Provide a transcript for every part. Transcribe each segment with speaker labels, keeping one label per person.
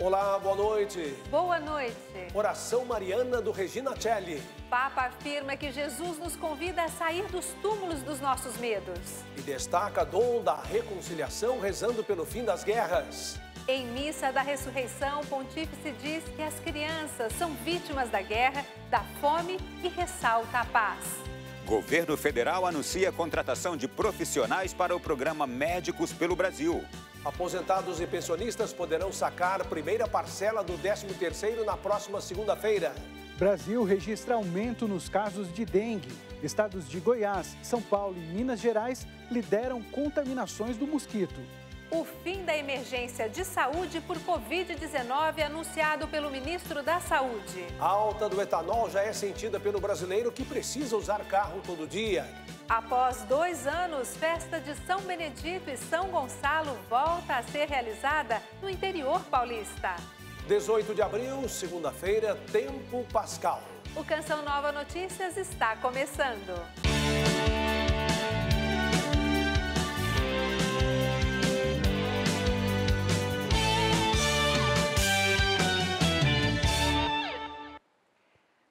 Speaker 1: Olá, boa noite.
Speaker 2: Boa noite.
Speaker 1: Oração mariana do Regina Celli.
Speaker 2: Papa afirma que Jesus nos convida a sair dos túmulos dos nossos medos.
Speaker 1: E destaca dom da reconciliação rezando pelo fim das guerras.
Speaker 2: Em missa da ressurreição, o pontífice diz que as crianças são vítimas da guerra, da fome e ressalta a paz.
Speaker 3: Governo federal anuncia a contratação de profissionais para o programa Médicos pelo Brasil.
Speaker 1: Aposentados e pensionistas poderão sacar a primeira parcela do 13º na próxima segunda-feira.
Speaker 4: Brasil registra aumento nos casos de dengue. Estados de Goiás, São Paulo e Minas Gerais lideram contaminações do mosquito.
Speaker 2: O fim da emergência de saúde por Covid-19 anunciado pelo ministro da Saúde.
Speaker 1: A alta do etanol já é sentida pelo brasileiro que precisa usar carro todo dia.
Speaker 2: Após 2 anos, festa de São Benedito e São Gonçalo volta a ser realizada no interior paulista.
Speaker 1: 18 de abril, segunda-feira, tempo pascal.
Speaker 2: O Canção Nova Notícias está começando.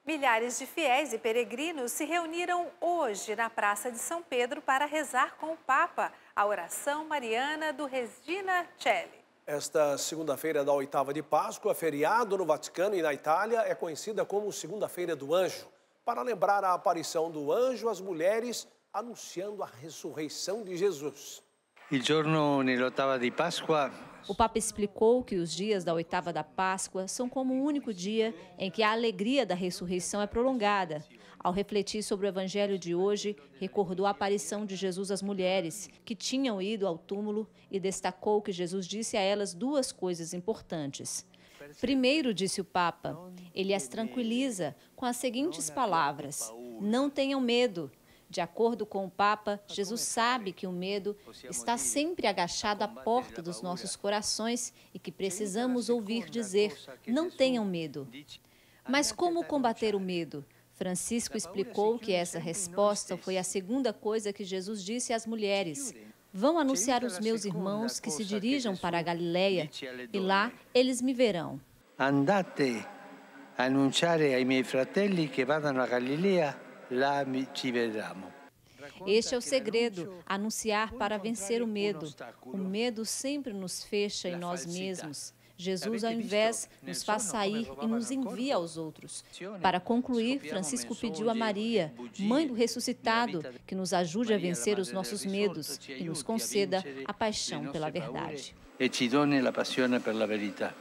Speaker 2: Milhares de fiéis e peregrinos se reuniram hoje na Praça de São Pedro para rezar com o Papa a oração mariana do Regina Celli.
Speaker 1: Esta segunda-feira da oitava de Páscoa, feriado no Vaticano e na Itália, é conhecida como Segunda-feira do Anjo. Para lembrar a aparição do anjo às mulheres, anunciando a ressurreição de Jesus.
Speaker 5: Il giorno nell'ottava di Pasqua.
Speaker 6: O Papa explicou que os dias da oitava da Páscoa são como o único dia em que a alegria da ressurreição é prolongada. Ao refletir sobre o evangelho de hoje, recordou a aparição de Jesus às mulheres que tinham ido ao túmulo e destacou que Jesus disse a elas 2 coisas importantes. Primeiro, disse o Papa, ele as tranquiliza com as seguintes palavras: não tenham medo. De acordo com o Papa, Jesus sabe que o medo está sempre agachado à porta dos nossos corações e que precisamos ouvir dizer, não tenham medo. Mas como combater o medo? Francisco explicou que essa resposta foi a segunda coisa que Jesus disse às mulheres. Vão anunciar aos meus irmãos que se dirijam para a Galileia e lá eles me verão.
Speaker 5: Andate a anunciare ai miei fratelli che vadano a Galilea. Lá ci vedremo.
Speaker 6: Este é o segredo, anunciar para vencer o medo. O medo sempre nos fecha em nós mesmos. Jesus, ao invés, nos faz sair e nos envia aos outros. Para concluir, Francisco pediu a Maria, mãe do ressuscitado, que nos ajude a vencer os nossos medos e nos conceda a paixão pela verdade.
Speaker 5: E ci doni la passione per la verità.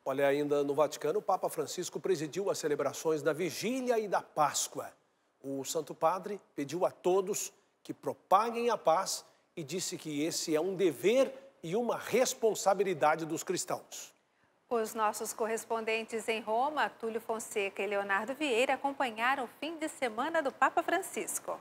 Speaker 1: Olha, ainda no Vaticano, o Papa Francisco presidiu as celebrações da Vigília e da Páscoa. O Santo Padre pediu a todos que propaguem a paz e disse que esse é um dever e uma responsabilidade dos cristãos.
Speaker 2: Os nossos correspondentes em Roma, Túlio Fonseca e Leonardo Vieira, acompanharam o fim de semana do Papa Francisco.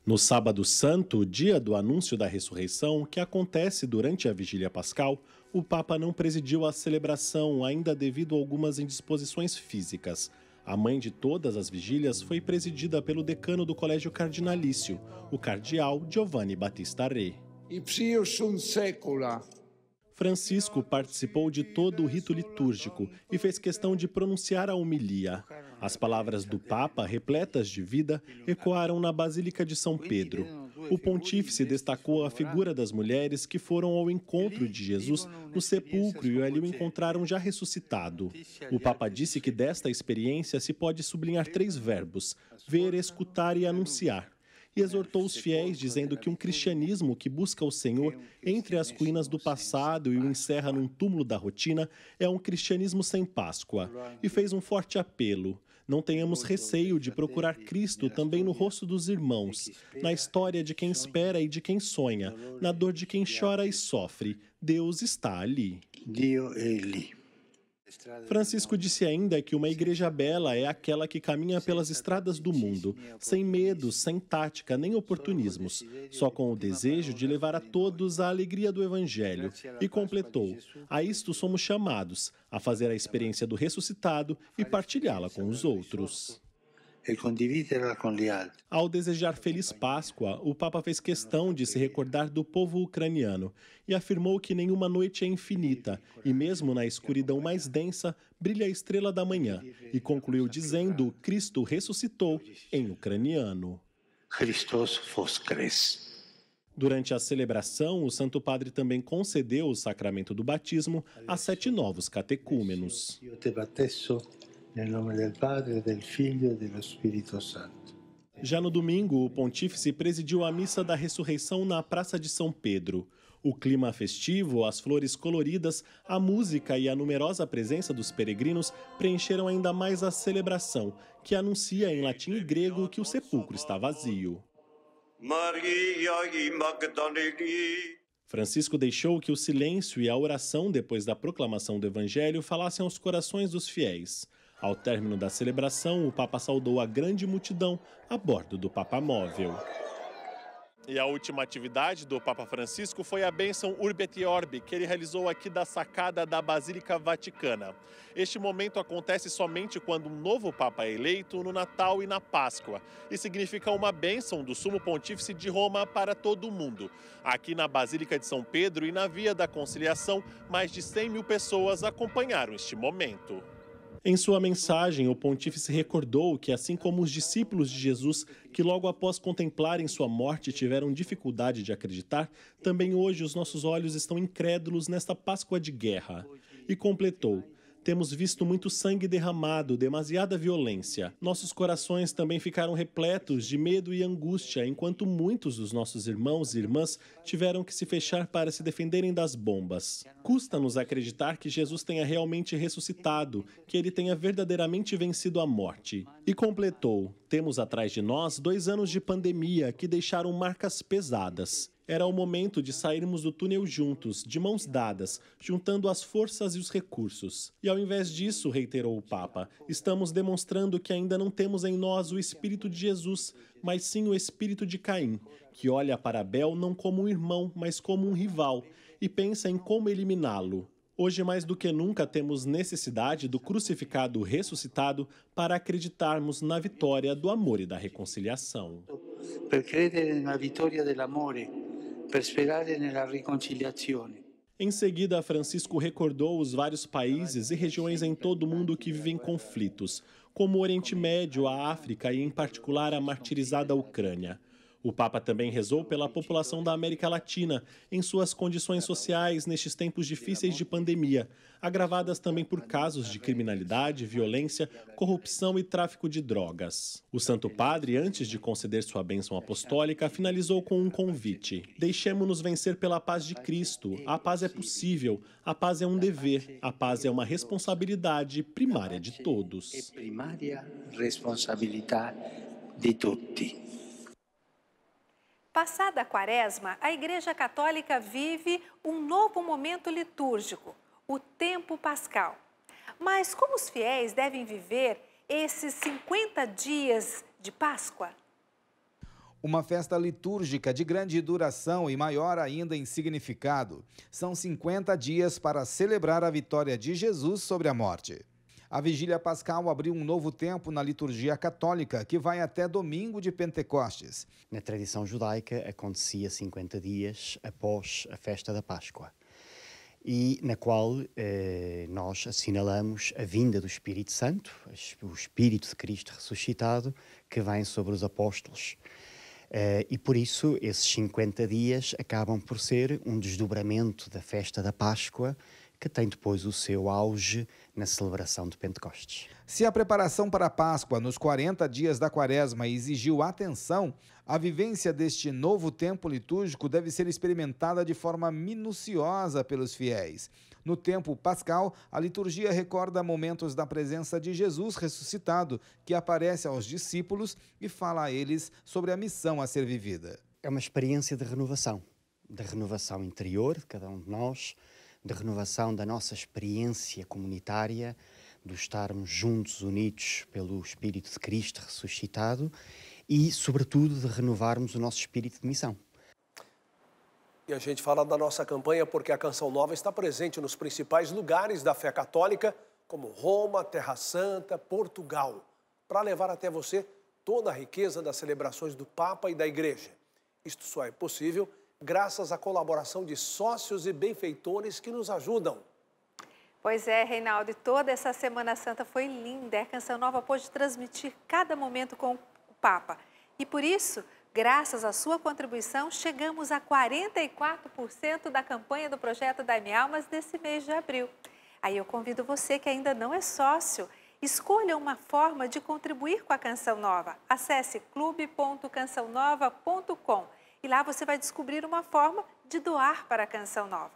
Speaker 7: No Sábado Santo, dia do anúncio da ressurreição, que acontece durante a Vigília Pascal, o Papa não presidiu a celebração, ainda devido a algumas indisposições físicas. A mãe de todas as vigílias foi presidida pelo decano do Colégio Cardinalício, o cardeal Giovanni Battista Re. Francisco participou de todo o rito litúrgico e fez questão de pronunciar a homilia. As palavras do Papa, repletas de vida, ecoaram na Basílica de São Pedro. O pontífice destacou a figura das mulheres que foram ao encontro de Jesus no sepulcro e ali o encontraram já ressuscitado. O Papa disse que desta experiência se pode sublinhar 3 verbos: ver, escutar e anunciar. E exortou os fiéis, dizendo que um cristianismo que busca o Senhor entre as ruínas do passado e o encerra num túmulo da rotina é um cristianismo sem Páscoa. E fez um forte apelo: não tenhamos receio de procurar Cristo também no rosto dos irmãos, na história de quem espera e de quem sonha, na dor de quem chora e sofre. Deus está ali.
Speaker 5: Dio è lì.
Speaker 7: Francisco disse ainda que uma igreja bela é aquela que caminha pelas estradas do mundo, sem medo, sem tática, nem oportunismos, só com o desejo de levar a todos a alegria do Evangelho. E completou: a isto somos chamados, a fazer a experiência do ressuscitado e partilhá-la com os outros.
Speaker 5: e condividerla con gli altri.
Speaker 7: Ao desejar Feliz Páscoa, o Papa fez questão de se recordar do povo ucraniano e afirmou que nenhuma noite é infinita e mesmo na escuridão mais densa brilha a estrela da manhã e concluiu dizendo: Cristo ressuscitou em ucraniano.
Speaker 5: Christos voskres.
Speaker 7: Durante a celebração, o Santo Padre também concedeu o sacramento do batismo a 7 novos catecúmenos.
Speaker 5: Io te battesso nel nome del Padre, del Figlio e dello Spirito Santo.
Speaker 7: Já no domingo, o pontífice presidiu a missa da ressurreição na Praça de São Pedro. O clima festivo, as flores coloridas, a música e a numerosa presença dos peregrinos preencheram ainda mais a celebração, que anuncia em latim e grego que o sepulcro está vazio. Francisco deixou que o silêncio e a oração depois da proclamação do Evangelho falassem aos corações dos fiéis. Ao término da celebração, o Papa saudou a grande multidão a bordo do Papamóvel. E a última atividade do Papa Francisco foi a bênção Urbi et Orbi, que ele realizou aqui da sacada da Basílica Vaticana. Este momento acontece somente quando um novo Papa é eleito no Natal e na Páscoa, e significa uma bênção do Sumo Pontífice de Roma para todo o mundo. Aqui na Basílica de São Pedro e na Via da Conciliação, mais de 100 mil pessoas acompanharam este momento. Em sua mensagem, o pontífice recordou que, assim como os discípulos de Jesus, que logo após contemplarem sua morte tiveram dificuldade de acreditar, também hoje os nossos olhos estão incrédulos nesta Páscoa de guerra. E completou: temos visto muito sangue derramado, demasiada violência. Nossos corações também ficaram repletos de medo e angústia, enquanto muitos dos nossos irmãos e irmãs tiveram que se fechar para se defenderem das bombas. Custa-nos acreditar que Jesus tenha realmente ressuscitado, que ele tenha verdadeiramente vencido a morte. E completou: temos atrás de nós 2 anos de pandemia que deixaram marcas pesadas. Era o momento de sairmos do túnel juntos, de mãos dadas, juntando as forças e os recursos. E ao invés disso, reiterou o Papa, estamos demonstrando que ainda não temos em nós o espírito de Jesus, mas sim o espírito de Caim, que olha para Abel não como um irmão, mas como um rival, e pensa em como eliminá-lo. Hoje, mais do que nunca, temos necessidade do crucificado ressuscitado para acreditarmos na vitória do amor e da reconciliação.
Speaker 5: Per credere nella vittoria dell'amore, per sperare nella riconciliazione.
Speaker 7: Em seguida, Francisco recordou os vários países e regiões em todo o mundo que vivem conflitos, como o Oriente Médio, a África e, em particular, a martirizada Ucrânia. O Papa também rezou pela população da América Latina, em suas condições sociais nestes tempos difíceis de pandemia, agravadas também por casos de criminalidade, violência, corrupção e tráfico de drogas. O Santo Padre, antes de conceder sua bênção apostólica, finalizou com um convite: deixemo-nos vencer pela paz de Cristo. A paz é possível, a paz é um dever, a paz é uma responsabilidade primária de todos.
Speaker 5: É primária responsabilidade de tutti.
Speaker 2: Passada a Quaresma, a Igreja Católica vive um novo momento litúrgico, o tempo pascal. Mas como os fiéis devem viver esses 50 dias de Páscoa?
Speaker 8: Uma festa litúrgica de grande duração e maior ainda em significado. São 50 dias para celebrar a vitória de Jesus sobre a morte. A Vigília Pascal abriu um novo tempo na liturgia católica, que vai até domingo de Pentecostes.
Speaker 9: Na tradição judaica, acontecia 50 dias após a festa da Páscoa, e na qual nós assinalamos a vinda do Espírito Santo, o Espírito de Cristo ressuscitado, que vem sobre os apóstolos. E por isso, esses 50 dias acabam por ser um desdobramento da festa da Páscoa, que tem depois o seu auge na celebração de Pentecostes.
Speaker 8: Se a preparação para a Páscoa nos 40 dias da Quaresma exigiu atenção, a vivência deste novo tempo litúrgico deve ser experimentada de forma minuciosa pelos fiéis. No tempo pascal, a liturgia recorda momentos da presença de Jesus ressuscitado, que aparece aos discípulos e fala a eles sobre a missão a ser vivida.
Speaker 9: É uma experiência de renovação interior de cada um de nós, de renovação da nossa experiência comunitária, de estarmos juntos, unidos pelo Espírito de Cristo ressuscitado e, sobretudo, de renovarmos o nosso espírito de missão.
Speaker 1: E a gente fala da nossa campanha porque a Canção Nova está presente nos principais lugares da fé católica, como Roma, Terra Santa, Portugal. para levar até você toda a riqueza das celebrações do Papa e da Igreja. Isto só é possível graças à colaboração de sócios e benfeitores que nos ajudam.
Speaker 2: Pois é, Reinaldo, e toda essa Semana Santa foi linda. A Canção Nova pôde transmitir cada momento com o Papa. E por isso, graças à sua contribuição, chegamos a 44% da campanha do projeto Dai-me Almas desse mês de abril. Aí eu convido você que ainda não é sócio, escolha uma forma de contribuir com a Canção Nova. Acesse clube.cançãonova.com e lá você vai descobrir uma forma de doar para a Canção Nova.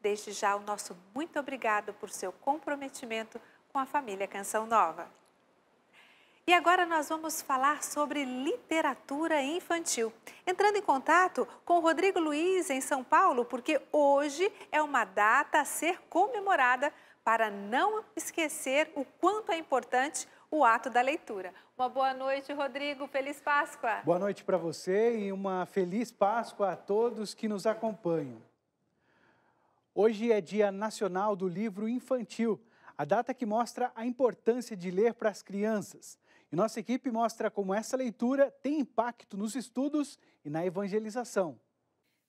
Speaker 2: Desde já, o nosso muito obrigado por seu comprometimento com a família Canção Nova. E agora nós vamos falar sobre literatura infantil. Entrando em contato com o Rodrigo Luiz, em São Paulo, porque hoje é uma data a ser comemorada para não esquecer o quanto é importante o ato da leitura. Uma boa noite, Rodrigo. Feliz Páscoa.
Speaker 4: Boa noite para você e uma feliz Páscoa a todos que nos acompanham. Hoje é Dia Nacional do Livro Infantil, a data que mostra a importância de ler para as crianças. E nossa equipe mostra como essa leitura tem impacto nos estudos e na evangelização.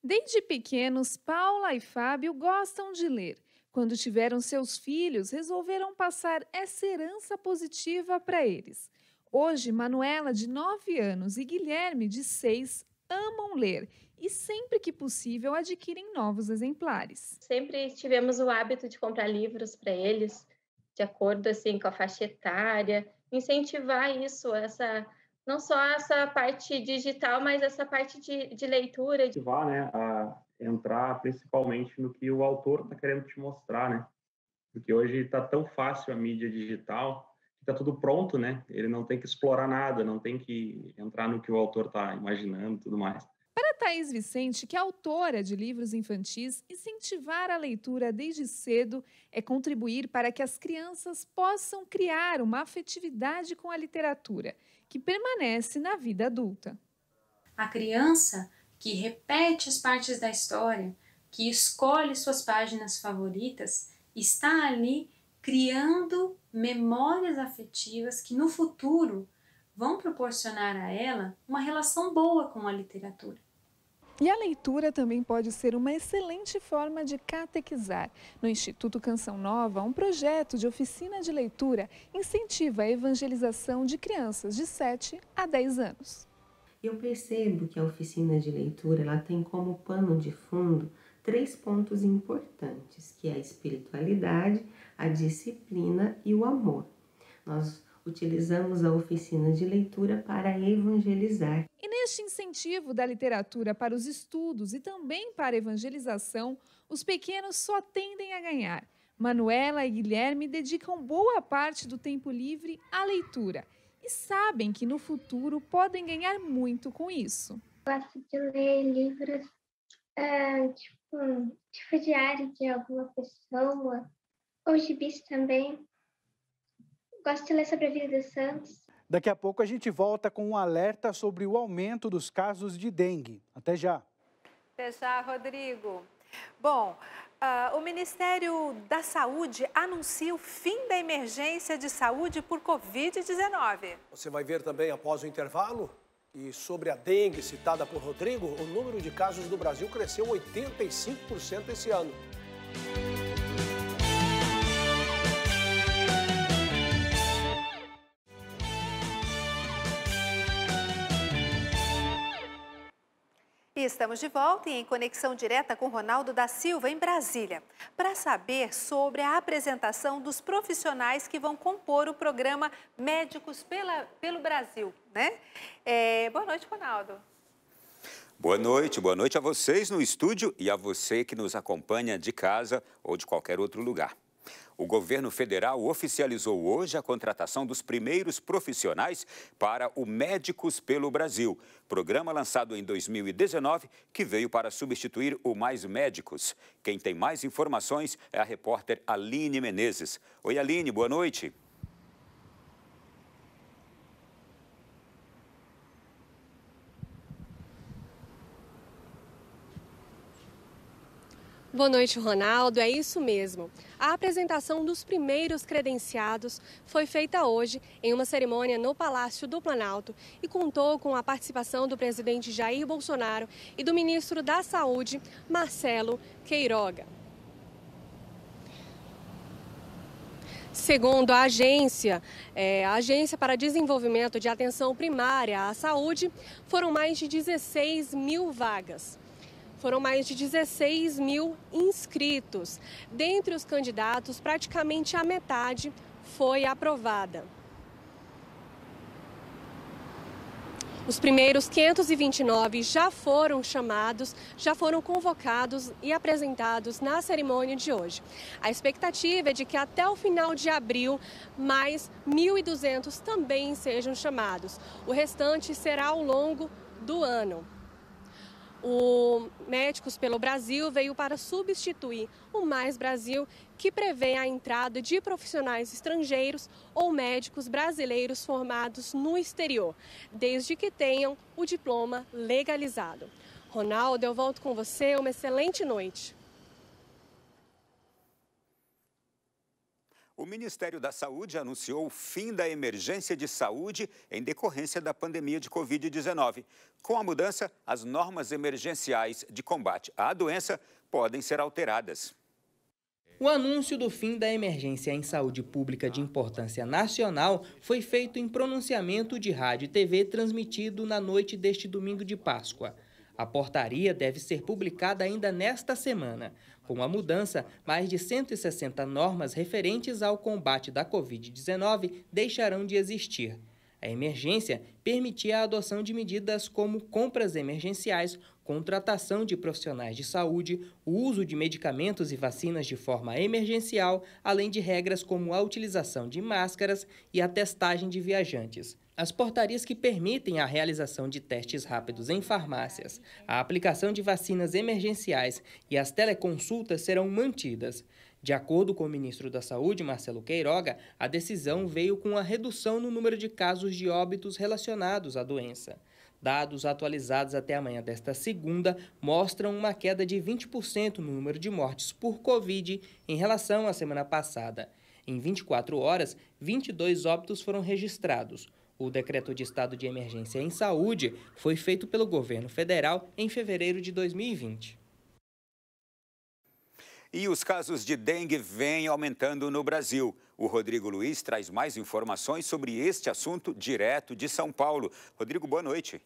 Speaker 10: Desde pequenos, Paula e Fábio gostam de ler. Quando tiveram seus filhos, resolveram passar essa herança positiva para eles. Hoje, Manuela, de 9 anos, e Guilherme, de 6, amam ler e sempre que possível adquirem novos exemplares.
Speaker 11: Sempre tivemos o hábito de comprar livros para eles, de acordo assim com a faixa etária, incentivar isso, não só essa parte digital, mas essa parte de leitura.
Speaker 12: Incentivar, né, a entrar principalmente no que o autor está querendo te mostrar, né? Porque hoje está tão fácil a mídia digital, está tudo pronto, né? Ele não tem que explorar nada, não tem que entrar no que o autor está imaginando e tudo mais.
Speaker 10: Para Thaís Vicente, que é autora de livros infantis, incentivar a leitura desde cedo é contribuir para que as crianças possam criar uma afetividade com a literatura, que permanece na vida adulta.
Speaker 13: A criança que repete as partes da história, que escolhe suas páginas favoritas, está ali criando memórias afetivas que no futuro vão proporcionar a ela uma relação boa com a literatura.
Speaker 10: E a leitura também pode ser uma excelente forma de catequizar. No Instituto Canção Nova, um projeto de oficina de leitura incentiva a evangelização de crianças de 7 a 10 anos.
Speaker 14: Eu percebo que a oficina de leitura ela tem como pano de fundo 3 pontos importantes, que é a espiritualidade, a disciplina e o amor. Nós utilizamos a oficina de leitura para evangelizar.
Speaker 10: E neste incentivo da literatura para os estudos e também para a evangelização, os pequenos só tendem a ganhar. Manuela e Guilherme dedicam boa parte do tempo livre à leitura e sabem que no futuro podem ganhar muito com isso.
Speaker 15: Gosto de ler livros, tipo diário de alguma pessoa, ou gibis também. Gosto de ler sobre a vida dos santos.
Speaker 4: Daqui a pouco a gente volta com um alerta sobre o aumento dos casos de dengue. Até já.
Speaker 2: Até já, Rodrigo. Bom, o Ministério da Saúde anuncia o fim da emergência de saúde por Covid-19.
Speaker 1: Você vai ver também após o intervalo. E sobre a dengue citada por Rodrigo, o número de casos do Brasil cresceu 85% esse ano.
Speaker 2: E estamos de volta e em conexão direta com Ronaldo da Silva, em Brasília, para saber sobre a apresentação dos profissionais que vão compor o programa Médicos pelo Brasil, né? Boa noite, Ronaldo.
Speaker 3: Boa noite a vocês no estúdio e a você que nos acompanha de casa ou de qualquer outro lugar. O governo federal oficializou hoje a contratação dos primeiros profissionais para o Médicos pelo Brasil, programa lançado em 2019 que veio para substituir o Mais Médicos. Quem tem mais informações é a repórter Aline Menezes. Oi, Aline, boa noite.
Speaker 16: Boa noite, Ronaldo. É isso mesmo. A apresentação dos primeiros credenciados foi feita hoje em uma cerimônia no Palácio do Planalto e contou com a participação do presidente Jair Bolsonaro e do ministro da Saúde, Marcelo Queiroga. Segundo a Agência para Desenvolvimento de Atenção Primária à Saúde, foram mais de 16 mil vagas. Foram mais de 16 mil inscritos. Dentre os candidatos, praticamente a metade foi aprovada. Os primeiros 529 já foram chamados, já foram convocados e apresentados na cerimônia de hoje. A expectativa é de que até o final de abril, mais 1.200 também sejam chamados. O restante será ao longo do ano. O Médicos pelo Brasil veio para substituir o Mais Brasil, que prevê a entrada de profissionais estrangeiros ou médicos brasileiros formados no exterior, desde que tenham o diploma legalizado. Ronaldo, eu volto com você. Uma excelente noite.
Speaker 3: O Ministério da Saúde anunciou o fim da emergência de saúde em decorrência da pandemia de Covid-19. Com a mudança, as normas emergenciais de combate à doença podem ser alteradas.
Speaker 17: O anúncio do fim da emergência em saúde pública de importância nacional foi feito em pronunciamento de rádio e TV transmitido na noite deste domingo de Páscoa. A portaria deve ser publicada ainda nesta semana. Com a mudança, mais de 160 normas referentes ao combate da Covid-19 deixarão de existir. A emergência permitia a adoção de medidas como compras emergenciais, contratação de profissionais de saúde, o uso de medicamentos e vacinas de forma emergencial, além de regras como a utilização de máscaras e a testagem de viajantes. As portarias que permitem a realização de testes rápidos em farmácias, a aplicação de vacinas emergenciais e as teleconsultas serão mantidas. De acordo com o ministro da Saúde, Marcelo Queiroga, a decisão veio com a redução no número de casos de óbitos relacionados à doença. Dados atualizados até amanhã desta segunda mostram uma queda de 20% no número de mortes por Covid em relação à semana passada. Em 24 horas, 22 óbitos foram registrados. O decreto de estado de emergência em saúde foi feito pelo governo federal em fevereiro de 2020.
Speaker 3: E os casos de dengue vêm aumentando no Brasil. O Rodrigo Luiz traz mais informações sobre este assunto direto de São Paulo. Rodrigo, boa noite.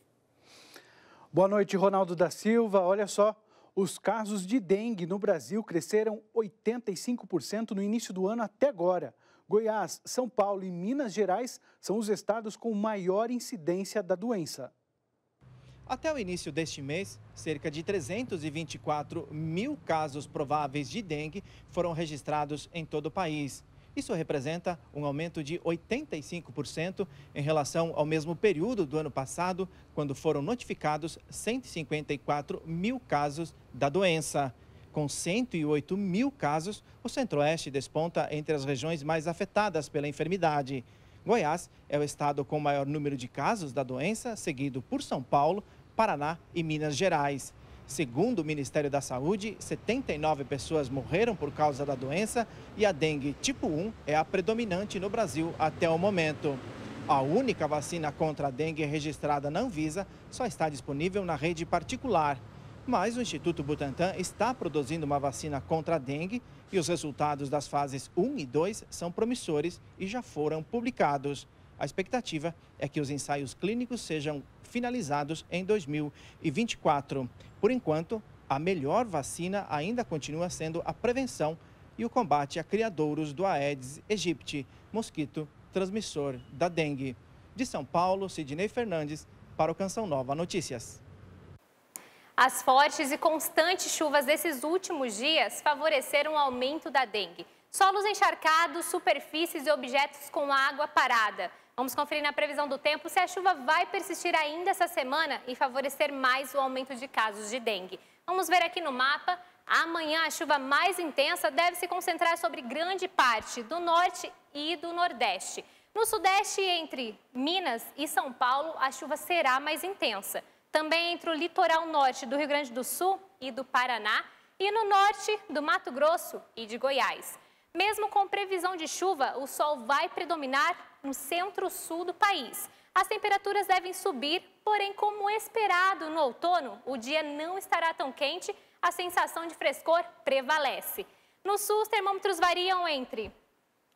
Speaker 4: Boa noite, Ronaldo da Silva. Olha só, os casos de dengue no Brasil cresceram 85% no início do ano até agora. Goiás, São Paulo e Minas Gerais são os estados com maior incidência da doença.
Speaker 18: Até o início deste mês, cerca de 324 mil casos prováveis de dengue foram registrados em todo o país. Isso representa um aumento de 85% em relação ao mesmo período do ano passado, quando foram notificados 154 mil casos da doença. Com 108 mil casos, o Centro-Oeste desponta entre as regiões mais afetadas pela enfermidade. Goiás é o estado com o maior número de casos da doença, seguido por São Paulo, Paraná e Minas Gerais. Segundo o Ministério da Saúde, 79 pessoas morreram por causa da doença e a dengue tipo 1 é a predominante no Brasil até o momento. A única vacina contra a dengue registrada na Anvisa só está disponível na rede particular. Mas o Instituto Butantan está produzindo uma vacina contra a dengue e os resultados das fases 1 e 2 são promissores e já foram publicados. A expectativa é que os ensaios clínicos sejam finalizados em 2024. Por enquanto, a melhor vacina ainda continua sendo a prevenção e o combate a criadouros do Aedes aegypti, mosquito transmissor da dengue. De São Paulo, Sidney Fernandes, para o Canção Nova Notícias.
Speaker 19: As fortes e constantes chuvas desses últimos dias favoreceram o aumento da dengue. Solos encharcados, superfícies e objetos com água parada. Vamos conferir na previsão do tempo se a chuva vai persistir ainda essa semana e favorecer mais o aumento de casos de dengue. Vamos ver aqui no mapa. Amanhã a chuva mais intensa deve se concentrar sobre grande parte do norte e do nordeste. No sudeste, entre Minas e São Paulo, a chuva será mais intensa. Também entre o litoral norte do Rio Grande do Sul e do Paraná e no norte do Mato Grosso e de Goiás. Mesmo com previsão de chuva, o sol vai predominar no centro-sul do país. As temperaturas devem subir, porém, como esperado no outono, o dia não estará tão quente, a sensação de frescor prevalece. No sul, os termômetros variam entre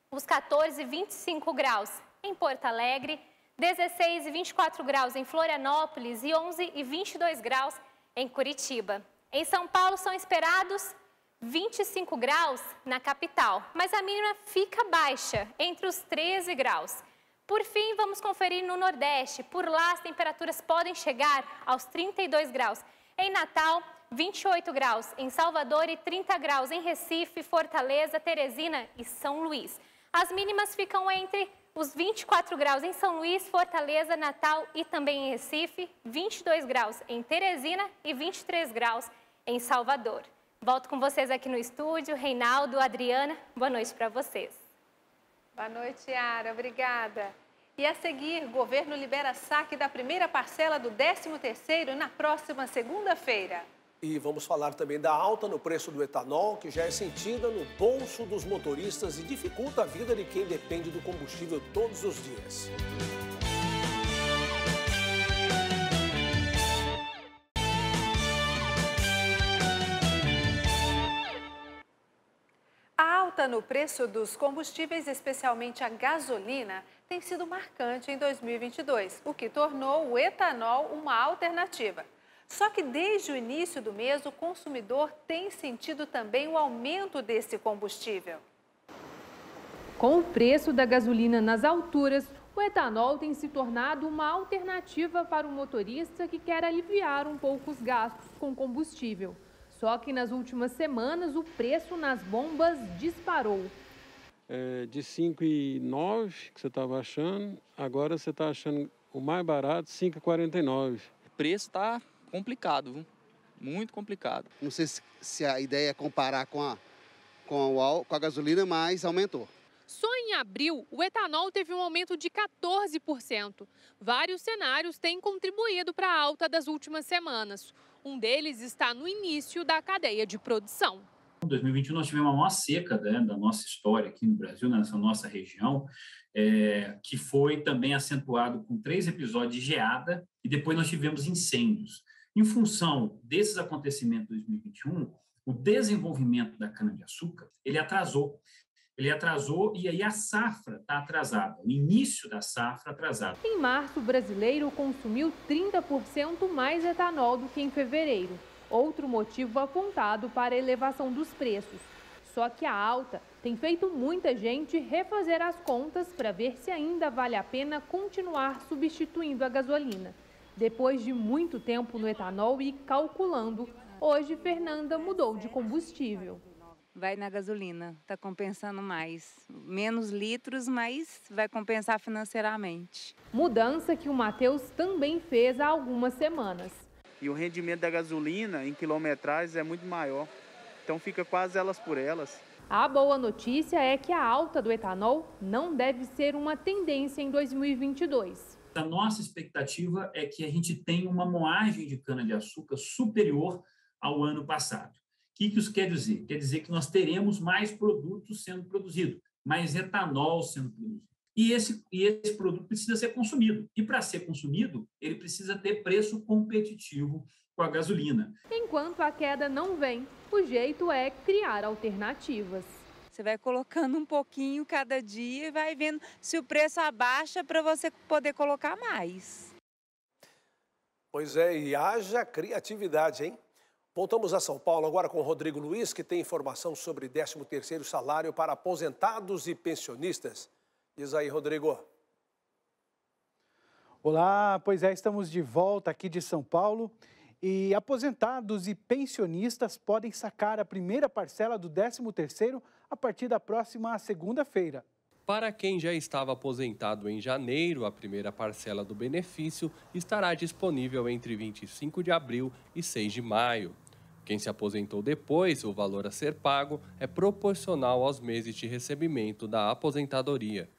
Speaker 19: os 14 e 25 graus em Porto Alegre, 16 e 24 graus em Florianópolis e 11 e 22 graus em Curitiba. Em São Paulo são esperados 25 graus na capital, mas a mínima fica baixa, entre os 13 graus. Por fim, vamos conferir no Nordeste. Por lá, as temperaturas podem chegar aos 32 graus. Em Natal, 28 graus em Salvador e 30 graus em Recife, Fortaleza, Teresina e São Luís. As mínimas ficam entre os 24 graus em São Luís, Fortaleza, Natal e também em Recife, 22 graus em Teresina e 23 graus em Salvador. Volto com vocês aqui no estúdio, Reinaldo, Adriana, boa noite para vocês.
Speaker 2: Boa noite, Yara, obrigada. E a seguir, o governo libera saque da primeira parcela do 13º na próxima segunda-feira.
Speaker 1: E vamos falar também da alta no preço do etanol, que já é sentida no bolso dos motoristas e dificulta a vida de quem depende do combustível todos os dias.
Speaker 2: A alta no preço dos combustíveis, especialmente a gasolina, tem sido marcante em 2022, o que tornou o etanol uma alternativa. Só que desde o início do mês, o consumidor tem sentido também o aumento desse combustível.
Speaker 10: Com o preço da gasolina nas alturas, o etanol tem se tornado uma alternativa para o motorista que quer aliviar um pouco os gastos com combustível. Só que nas últimas semanas o preço nas bombas disparou.
Speaker 20: De 5,9 que você estava achando, agora você está achando o mais barato, 5,49.
Speaker 21: O preço está complicado, viu? Muito complicado.
Speaker 22: Não sei se a ideia é comparar com a gasolina, mas aumentou.
Speaker 23: Só em abril, o etanol teve um aumento de 14%. Vários cenários têm contribuído para a alta das últimas semanas. Um deles está no início da cadeia de produção.
Speaker 24: Em 2021, nós tivemos a maior seca, né, da nossa história aqui no Brasil, nessa nossa região, que foi também acentuado com 3 episódios de geada e depois nós tivemos incêndios. Em função desses acontecimentos de 2021, o desenvolvimento da cana-de-açúcar, ele atrasou e aí a safra está atrasada, o início da safra atrasado.
Speaker 10: Em março, o brasileiro consumiu 30% mais etanol do que em fevereiro. Outro motivo apontado para a elevação dos preços. Só que a alta tem feito muita gente refazer as contas para ver se ainda vale a pena continuar substituindo a gasolina. Depois de muito tempo no etanol e calculando, hoje Fernanda mudou de combustível.
Speaker 25: Vai na gasolina, está compensando mais. Menos litros, mas vai compensar financeiramente.
Speaker 10: Mudança que o Matheus também fez há algumas semanas.
Speaker 26: E o rendimento da gasolina em quilometragem é muito maior, então fica quase elas por elas.
Speaker 10: A boa notícia é que a alta do etanol não deve ser uma tendência em 2022.
Speaker 24: A nossa expectativa é que a gente tenha uma moagem de cana-de-açúcar superior ao ano passado. O que isso quer dizer? Quer dizer que nós teremos mais produtos sendo produzidos, mais etanol sendo produzido. E esse produto precisa ser consumido. E para ser consumido, ele precisa ter preço competitivo com a gasolina.
Speaker 10: Enquanto a queda não vem, o jeito é criar alternativas.
Speaker 25: Você vai colocando um pouquinho cada dia e vai vendo se o preço abaixa para você poder colocar mais.
Speaker 1: Pois é, e haja criatividade, hein? Voltamos a São Paulo agora com o Rodrigo Luiz, que tem informação sobre 13º salário para aposentados e pensionistas. Diz aí, Rodrigo.
Speaker 4: Olá, pois é, estamos de volta aqui de São Paulo. E aposentados e pensionistas podem sacar a primeira parcela do 13º a partir da próxima segunda-feira.
Speaker 27: Para quem já estava aposentado em janeiro, a primeira parcela do benefício estará disponível entre 25 de abril e 6 de maio. Quem se aposentou depois, o valor a ser pago é proporcional aos meses de recebimento da aposentadoria.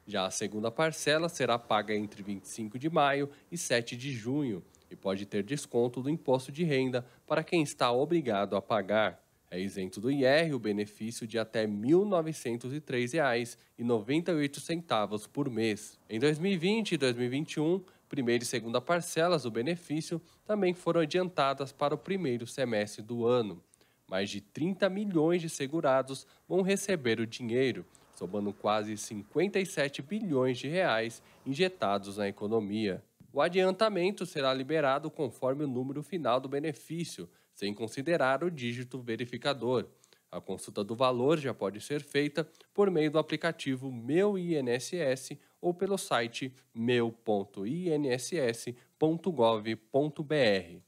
Speaker 27: Já a segunda parcela será paga entre 25 de maio e 7 de junho e pode ter desconto do imposto de renda para quem está obrigado a pagar. É isento do IR o benefício de até R$ 1.903,98 por mês. Em 2020 e 2021, primeira e segunda parcelas do benefício também foram adiantadas para o primeiro semestre do ano. Mais de 30 milhões de segurados vão receber o dinheiro, somando quase 57 bilhões de reais injetados na economia. O adiantamento será liberado conforme o número final do benefício, sem considerar o dígito verificador. A consulta do valor já pode ser feita por meio do aplicativo Meu INSS ou pelo site meu.inss.gov.br.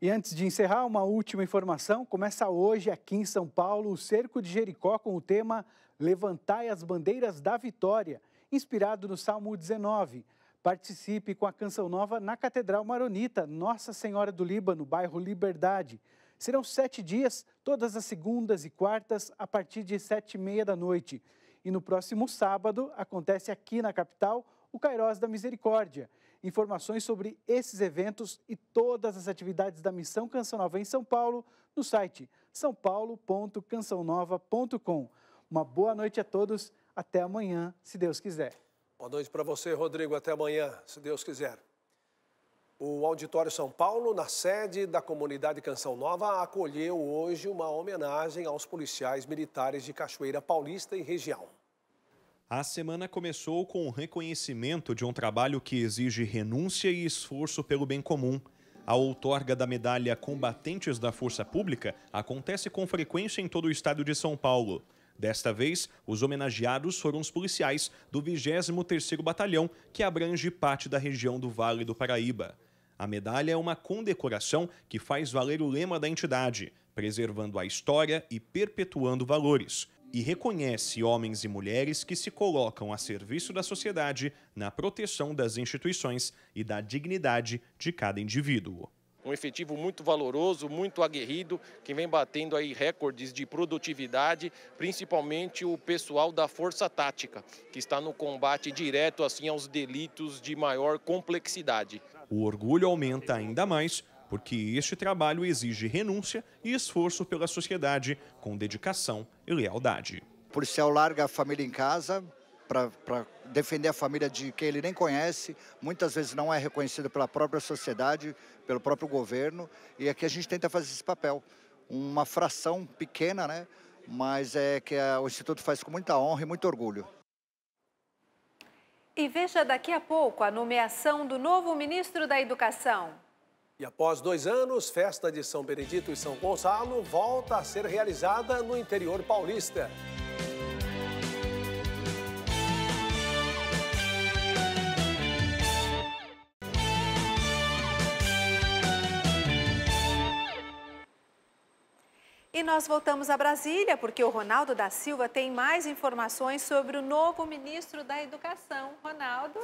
Speaker 4: E antes de encerrar, uma última informação. Começa hoje aqui em São Paulo o Cerco de Jericó com o tema Levantai as Bandeiras da Vitória, inspirado no Salmo 19. Participe com a Canção Nova na Catedral Maronita, Nossa Senhora do Líbano, bairro Liberdade. Serão 7 dias, todas as segundas e quartas, a partir de 7h30 da noite. E no próximo sábado, acontece aqui na capital, o Kairós da Misericórdia. Informações sobre esses eventos e todas as atividades da Missão Canção Nova em São Paulo, no site saopaulo.cançãonova.com. Uma boa noite a todos, até amanhã, se Deus quiser.
Speaker 1: Boa noite para você, Rodrigo. Até amanhã, se Deus quiser. O Auditório São Paulo, na sede da comunidade Canção Nova, acolheu hoje uma homenagem aos policiais militares de Cachoeira Paulista e região.
Speaker 5: A semana começou com o reconhecimento de um trabalho que exige renúncia e esforço pelo bem comum. A outorga da medalha Combatentes da Força Pública acontece com frequência em todo o estado de São Paulo. Desta vez, os homenageados foram os policiais do 23º Batalhão, que abrange parte da região do Vale do Paraíba. A medalha é uma condecoração que faz valer o lema da entidade, preservando a história e perpetuando valores, e reconhece homens e mulheres que se colocam a serviço da sociedade na proteção das instituições e da dignidade de cada indivíduo.
Speaker 6: Um efetivo muito valoroso, muito aguerrido, que vem batendo aí recordes de produtividade, principalmente o pessoal da Força Tática, que está no combate direto assim aos delitos de maior complexidade.
Speaker 5: O orgulho aumenta ainda mais porque este trabalho exige renúncia e esforço pela sociedade, com dedicação e lealdade.
Speaker 7: O policial larga a família em casa para defender a família de quem ele nem conhece, muitas vezes não é reconhecido pela própria sociedade, pelo próprio governo, e aqui a gente tenta fazer esse papel. Uma fração pequena, né? Mas é que o Instituto faz com muita honra e muito orgulho.
Speaker 2: E veja daqui a pouco a nomeação do novo ministro da Educação.
Speaker 1: E após 2 anos, festa de São Benedito e São Gonçalo volta a ser realizada no interior paulista.
Speaker 2: E nós voltamos a Brasília, porque o Ronaldo da Silva tem mais informações sobre o novo ministro da Educação. Ronaldo?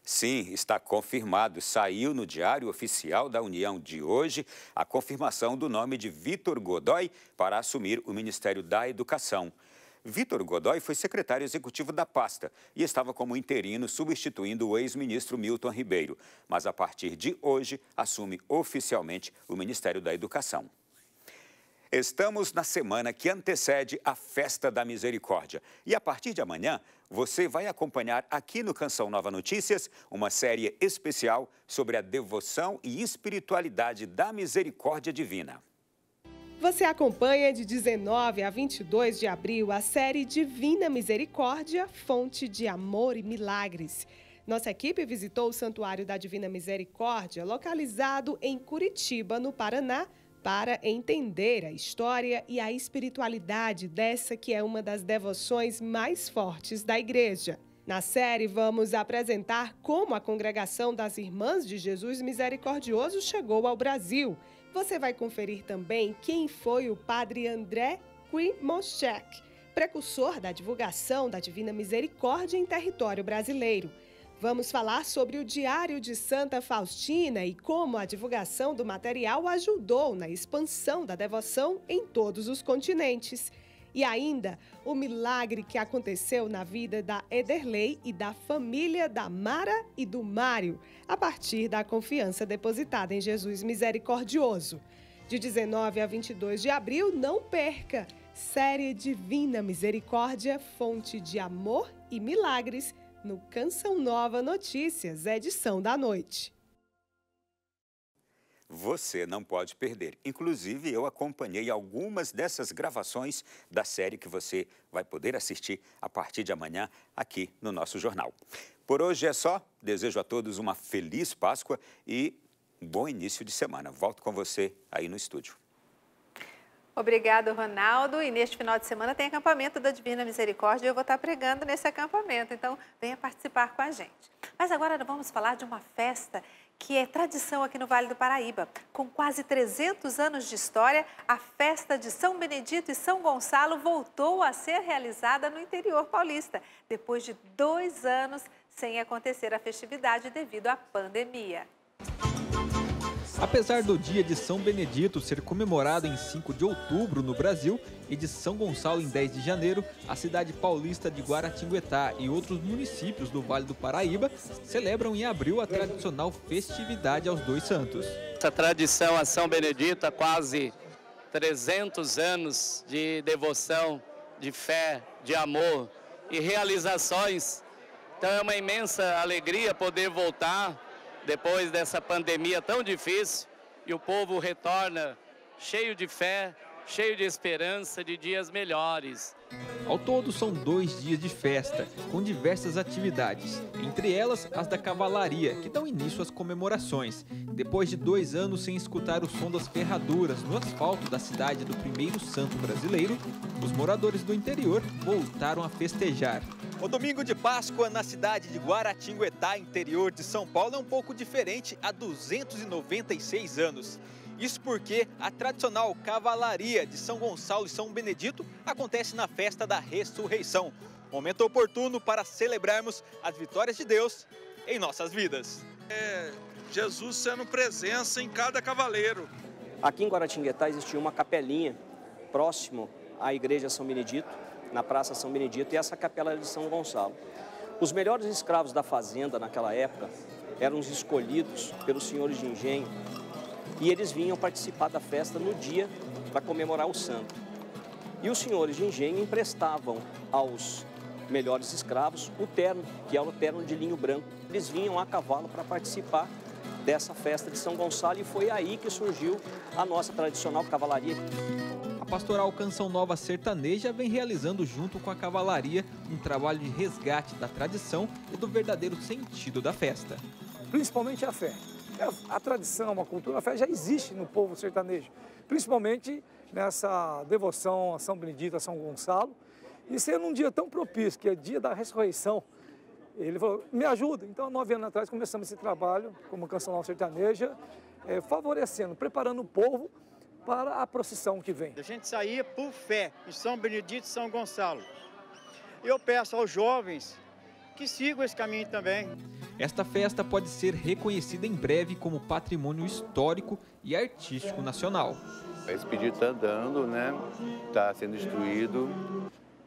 Speaker 3: Sim, está confirmado. Saiu no Diário Oficial da União de hoje a confirmação do nome de Vitor Godoy para assumir o Ministério da Educação. Vitor Godoy foi secretário executivo da pasta e estava como interino substituindo o ex-ministro Milton Ribeiro, mas a partir de hoje assume oficialmente o Ministério da Educação. Estamos na semana que antecede a Festa da Misericórdia e a partir de amanhã você vai acompanhar aqui no Canção Nova Notícias uma série especial sobre a devoção e espiritualidade da misericórdia divina.
Speaker 8: Você acompanha de 19 a 22 de abril a série Divina Misericórdia, Fonte de Amor e Milagres. Nossa equipe visitou o Santuário da Divina Misericórdia, localizado em Curitiba, no Paraná, para entender a história e a espiritualidade dessa que é uma das devoções mais fortes da Igreja. Na série, vamos apresentar como a Congregação das Irmãs de Jesus Misericordioso chegou ao Brasil. Você vai conferir também quem foi o padre André Kwimoschek, precursor da divulgação da Divina Misericórdia em território brasileiro. Vamos falar sobre o Diário de Santa Faustina e como a divulgação do material ajudou na expansão da devoção em todos os continentes. E ainda, o milagre que aconteceu na vida da Ederley e da família da Mara e do Mário, a partir da confiança depositada em Jesus misericordioso. De 19 a 22 de abril, não perca! Série Divina Misericórdia, fonte de amor e milagres, no Canção Nova Notícias, edição da noite.
Speaker 3: Você não pode perder. Inclusive, eu acompanhei algumas dessas gravações da série que você vai poder assistir a partir de amanhã aqui no nosso jornal. Por hoje é só. Desejo a todos uma feliz Páscoa e um bom início de semana. Volto com você aí no estúdio.
Speaker 2: Obrigado, Ronaldo. E neste final de semana tem acampamento da Divina Misericórdia e eu vou estar pregando nesse acampamento. Então, venha participar com a gente. Mas agora nós vamos falar de uma festa que é tradição aqui no Vale do Paraíba. Com quase 300 anos de história, a festa de São Benedito e São Gonçalo voltou a ser realizada no interior paulista, depois de 2 anos sem acontecer a festividade devido à pandemia.
Speaker 9: Apesar do dia de São Benedito ser comemorado em 5 de outubro no Brasil e de São Gonçalo em 10 de janeiro, a cidade paulista de Guaratinguetá e outros municípios do Vale do Paraíba celebram em abril a tradicional festividade aos Dois Santos.
Speaker 11: Essa tradição a São Benedito há quase 300 anos de devoção, de fé, de amor e realizações. Então é uma imensa alegria poder voltar depois dessa pandemia tão difícil, e o povo retorna cheio de fé, cheio de esperança de dias melhores.
Speaker 9: Ao todo, são 2 dias de festa, com diversas atividades, entre elas as da cavalaria, que dão início às comemorações. Depois de 2 anos sem escutar o som das ferraduras no asfalto da cidade do primeiro santo brasileiro, os moradores do interior voltaram a festejar. O domingo de Páscoa na cidade de Guaratinguetá, interior de São Paulo, é um pouco diferente há 296 anos. Isso porque a tradicional cavalaria de São Gonçalo e São Benedito acontece na festa da ressurreição. Momento oportuno para celebrarmos as vitórias de Deus em nossas vidas.
Speaker 12: Jesus sendo presença em cada cavaleiro.
Speaker 13: Aqui em Guaratinguetá existia uma capelinha próximo à igreja São Benedito, na Praça São Benedito, e essa capela era de São Gonçalo. Os melhores escravos da fazenda naquela época eram os escolhidos pelos senhores de engenho, e eles vinham participar da festa no dia para comemorar o santo. E os senhores de engenho emprestavam aos melhores escravos o terno, que era o terno de linho branco. Eles vinham a cavalo para participar dessa festa de São Gonçalo, e foi aí que surgiu a nossa tradicional cavalaria.
Speaker 9: A Pastoral Canção Nova Sertaneja vem realizando junto com a cavalaria um trabalho de resgate da tradição e do verdadeiro sentido da festa.
Speaker 14: Principalmente a fé. A tradição, a cultura, a fé já existe no povo sertanejo, principalmente nessa devoção a São Benedito, a São Gonçalo. E sendo um dia tão propício, que é dia da ressurreição, ele falou, me ajuda. Então, há 9 anos atrás, começamos esse trabalho como Canção Nova Sertaneja, favorecendo, preparando o povo para a procissão que vem.
Speaker 15: A gente saía por fé em São Benedito e São Gonçalo. Eu peço aos jovens que sigam esse caminho também.
Speaker 9: Esta festa pode ser reconhecida em breve como patrimônio histórico e artístico nacional.
Speaker 16: Esse pedido está andando, né? Está sendo instruído,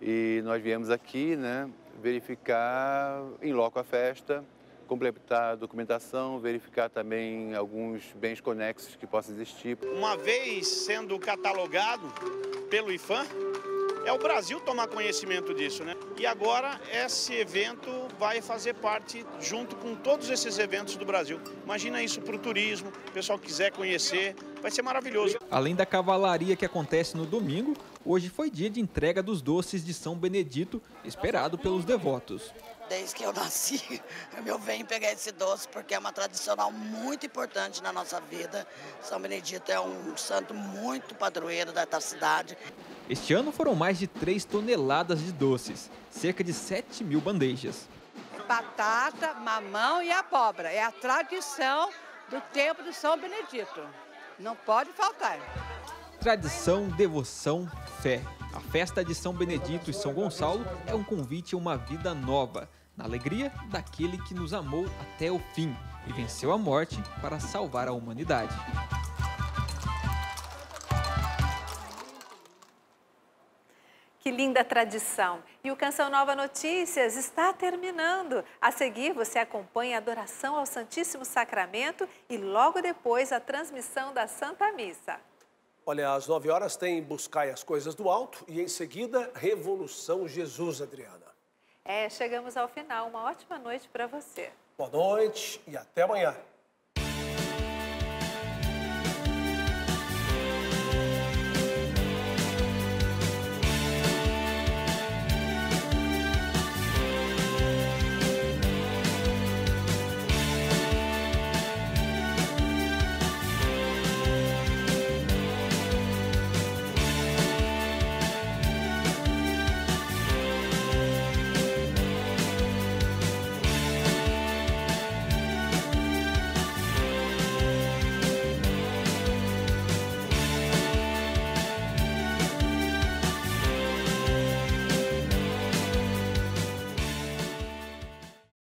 Speaker 16: e nós viemos aqui, né, verificar em loco a festa, completar a documentação, verificar também alguns bens conexos que possam existir.
Speaker 28: Uma vez sendo catalogado pelo IFAM, é o Brasil tomar conhecimento disso, né? E agora esse evento vai fazer parte junto com todos esses eventos do Brasil. Imagina isso para o turismo, o pessoal quiser conhecer, vai ser maravilhoso.
Speaker 9: Além da cavalaria que acontece no domingo, hoje foi dia de entrega dos doces de São Benedito, esperado pelos devotos.
Speaker 29: Desde que eu nasci, eu venho pegar esse doce porque é uma tradicional muito importante na nossa vida. São Benedito é um santo muito padroeiro da cidade.
Speaker 9: Este ano foram mais de 3 toneladas de doces, cerca de 7.000 bandejas.
Speaker 30: Batata, mamão e abóbora. É a tradição do tempo de São Benedito. Não pode faltar.
Speaker 9: Tradição, devoção, fé. A festa de São Benedito e São Gonçalo é um convite a uma vida nova, na alegria daquele que nos amou até o fim e venceu a morte para salvar a humanidade.
Speaker 2: Que linda tradição! E o Canção Nova Notícias está terminando. A seguir, você acompanha a adoração ao Santíssimo Sacramento e logo depois a transmissão da Santa Missa.
Speaker 1: Olha, às 9 horas tem Buscai as Coisas do Alto e em seguida Revolução Jesus, Adriana.
Speaker 2: Chegamos ao final. Uma ótima noite para você.
Speaker 1: Boa noite e até amanhã.